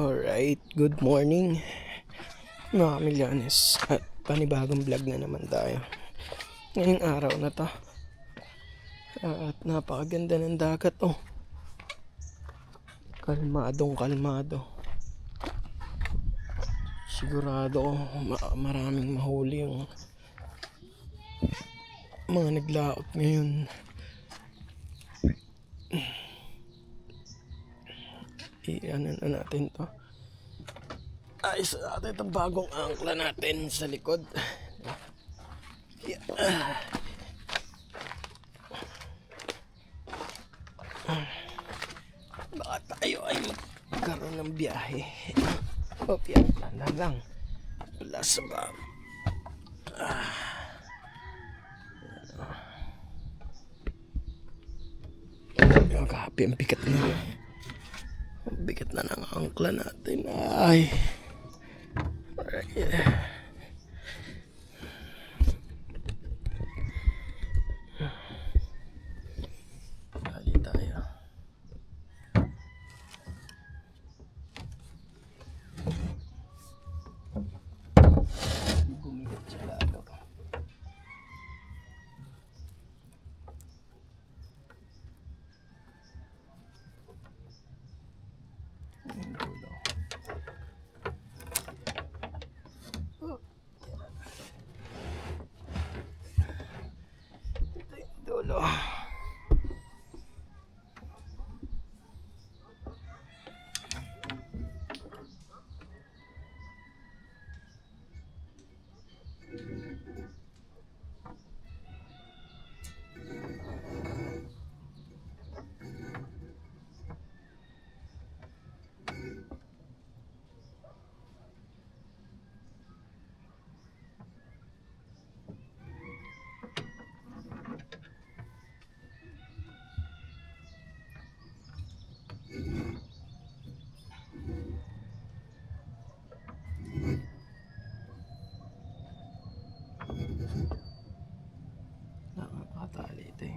Alright, good morning mga kamilyones at panibagong vlog na naman tayo ngayong araw na to. At napakaganda ng dagat kalmado, sigurado maraming mahuli yung mga naglaot ngayon. Ano na natin to, ayos natin itong bagong angkla natin sa likod. Baka tayo ay magkaroon ng biyahe. Yan, tandaan lang wala sa bag. Kapi, ang bigat na ng angkla natin. Ay, alright. Dali tayo. Gumigat siya lalo. Dulo. Nakakatali ito eh.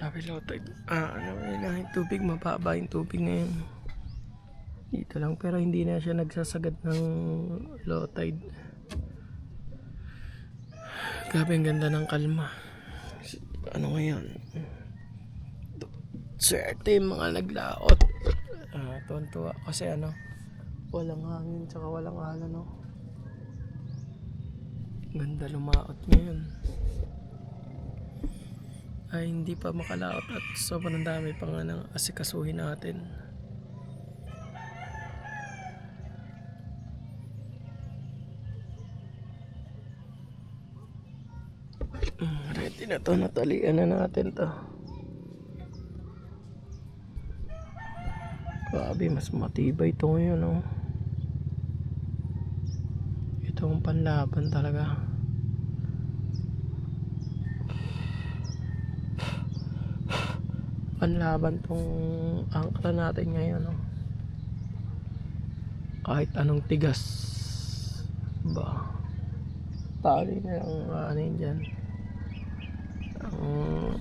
Grabe low tide. Yung tubig, mababa yung tubig ngayon. Dito lang, pero hindi na siya nagsasagad ng low tide. Grabe, ang ganda ng kalma. Ano ngayon? Swerte yung mga naglaot. Tuwan-tuwa kasi walang hangin tsaka walang alon. Ganda lumaot ngayon. Ay hindi pa makalaot at sobrang dami pa nga ng asikasuhin natin. Ready na to, natalian na natin to. Grabe, mas matibay ito ngayon. Ito akong panlaban talaga. Panlaban tong angkla natin ngayon, no? Kahit anong tigas ba, tali na lang ano yun dyan. Ang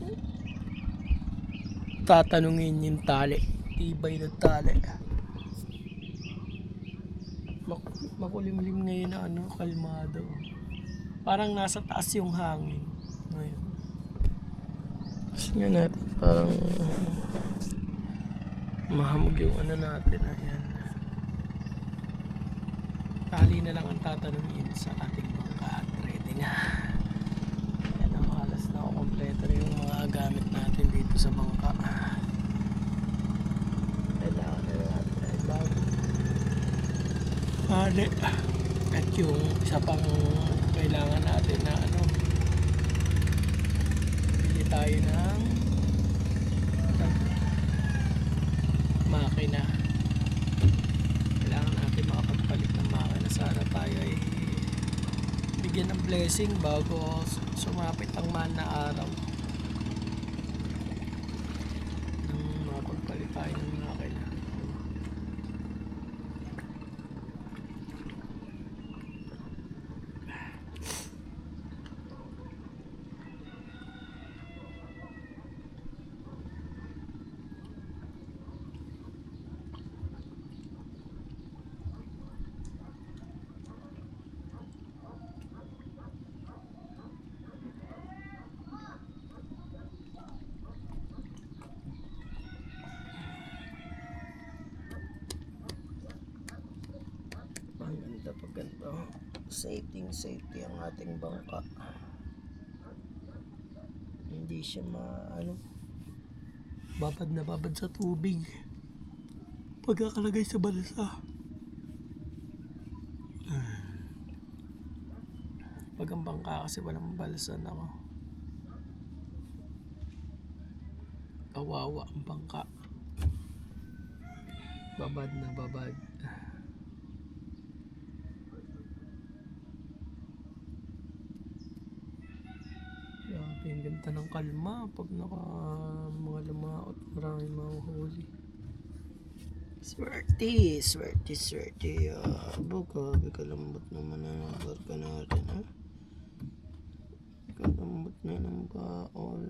tatanungin yung tali, tibay ng tali. Makulimlim ngayon na ano, kalmado. Parang nasa taas yung hangin ngayon. Kasi nga natin parang mahamog yung ano natin. Ayan, tali na lang ang tatanungin sa ating bangka. Ready na. Ayan, ang halos na ako, kompleto na yung mga gamit natin dito sa bangka. Kailangan na natin ay bago hali. At yung isa pang kailangan natin na ano, bili tayo ng makina. Kailangan natin makapagpalit ng makina. Sana tayo ay bigyan ng blessing bago sumapit ang mahal na araw nang makapagpalit tayo ng makina. Maganda pag ganito, safety ang ating bangka. Hindi siya babad na babad sa tubig pagkakalagay sa balsa. Pag ang bangka kasi walang balsa, nako, kawawa ang bangka, babad na babad. Grabe, ang ganda ng kalma pag mga lumaot, maraming mahuhuli. Swerte. Grabe kalambot naman ang barka natin, ha? Kalambot na ng baol.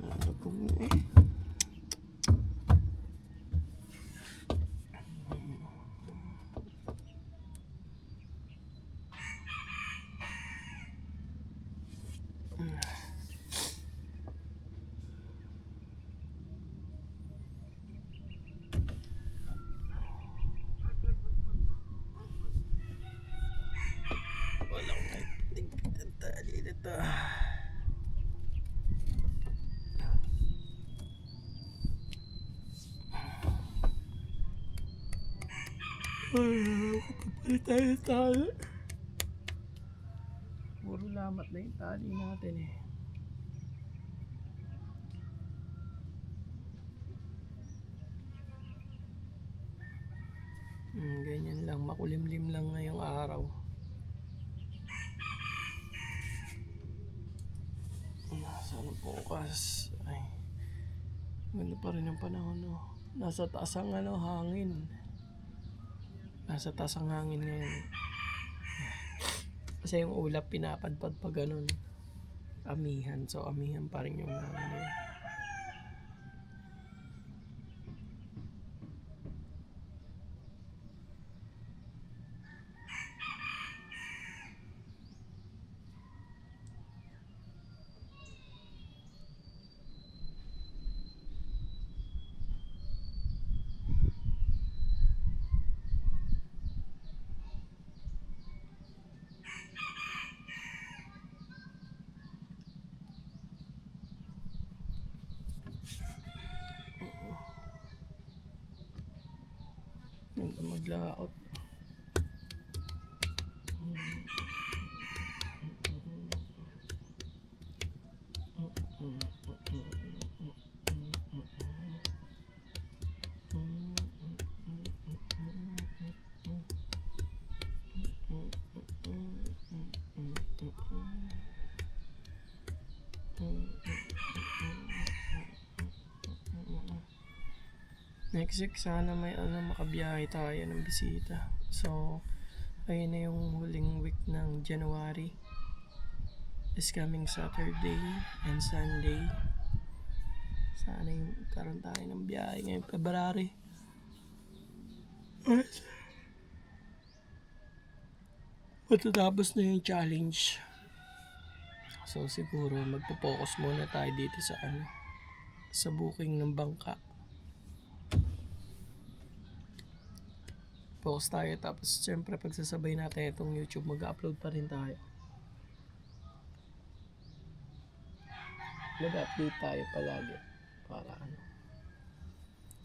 Nalapog na eh. Walang tali dito. Kapalit tayo ng tali. Puro lamat na yung tali natin eh. Ganyan lang, makulimlim lang ngayong araw. Sana bukas ay ganda pa rin ang panahon, no? Nasa taas ang hangin. Nasa taas ang hangin ngayon. Kasi yung ulap pinapadpad pa ganun. Amihan. So amihan pa rin yung hangin. Maglaot. Next week sana may makabiyahe tayo ng bisita. So, ayun na yung huling week ng January. This coming Saturday and Sunday. Sana yung karoon tayo ng biyahe ngayong February. Matatapos na yung challenge. So siguro magpo-focus muna tayo dito sa booking ng bangka. Focus tayo, tapos siyempre pagsasabay natin itong YouTube, mag-upload pa rin tayo. Mag-update tayo palagi para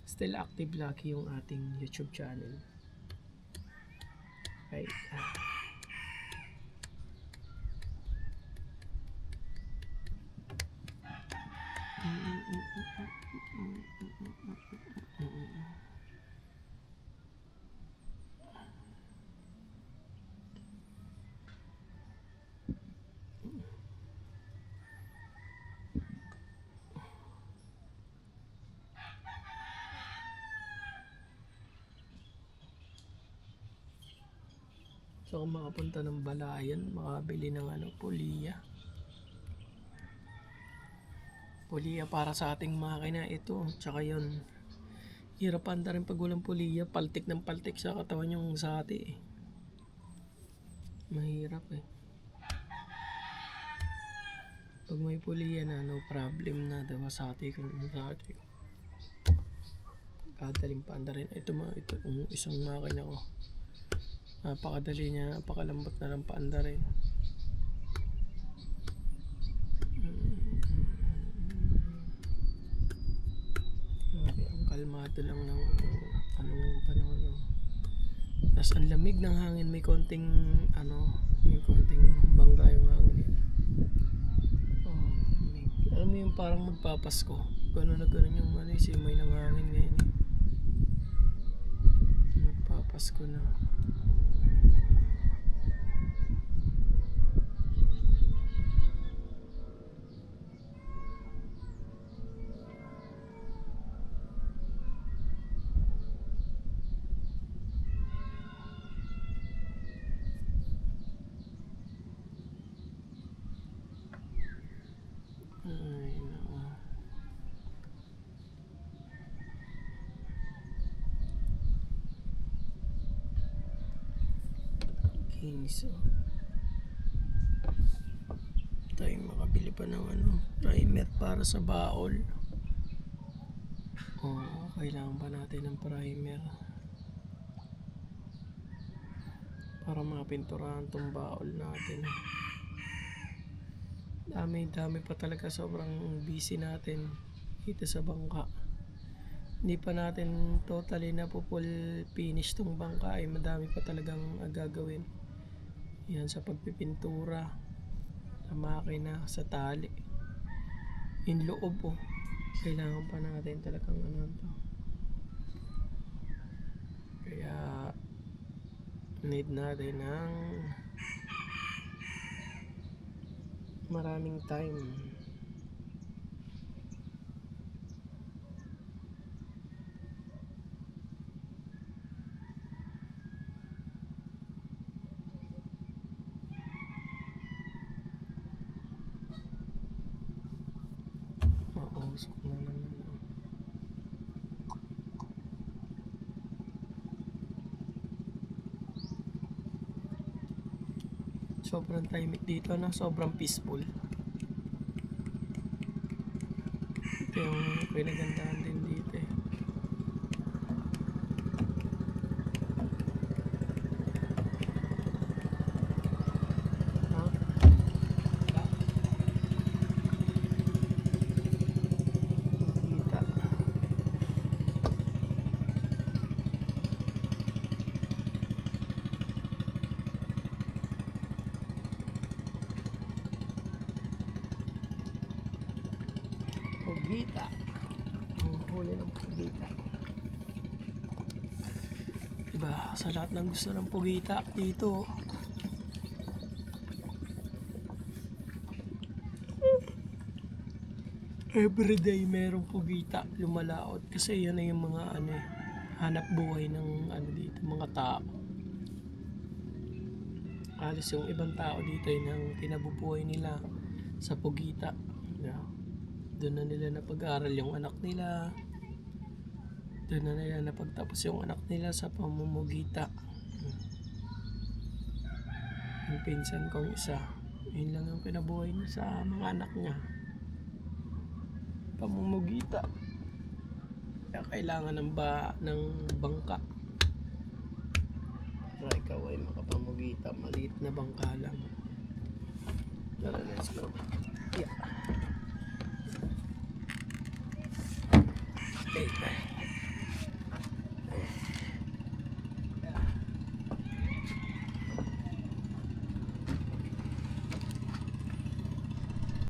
still active lagi yung ating YouTube channel. Right. So kung makapunta ng Balayan, makabili ng puliya. Puliya para sa ating makina ito. Tsaka yun, hirap anda rin pag walang puliya. Paltik ng paltik sa katawan yung sati Mahirap Pag may puliya na, no problem na. Diba sati ko. Kadaling paanda rin. Ito isang makina ko. Napakadali niya, napakalambot na ng paanda rin. Ang kalmado lang ng panahon. Tapos ang lamig ng hangin, may konting bangga yung hangin. Lamig. Alam mo yung parang magpapasko. Gano'n na gano'n yung simay ng hangin ngayon. Magpapasko na. So tayo makabili pa ng primer para sa baol. Kailangan pa natin ng primer para mapinturahan tong baol natin. Dami pa talaga, sobrang busy natin dito sa bangka. Hindi pa natin totally na full finish tong bangka, madami pa talagang gagawin. Yan, sa pagpipintura, sa makina, sa tali, yung loob kailangan pa natin talagang kaya need natin ng maraming time. Mausok na naman. Sobrang tahimik dito, sobrang peaceful. Ito yung pinagandahan din dito Pugita. Ang huli ng pugita. Diba, sa lahat ng gusto ng pugita dito. Everyday merong pugita lumalaot kasi yan na yung mga ano eh, hanap buhay ng ano dito, mga tao. Alos yung ibang tao dito ay nang kinabubuhay nila sa pugita. Yeah. Doon na nila napag-aral yung anak nila. Doon na nila napagtapos yung anak nila sa pamumugita. Yung pinsan kong isa, yun lang yung pinabuhay niya sa mga anak niya. Pamumugita. Kaya kailangan ng bangka para ikaw ay makapamugita. Maliit na bangka lang. Tara, let's go. Yeah. Okay.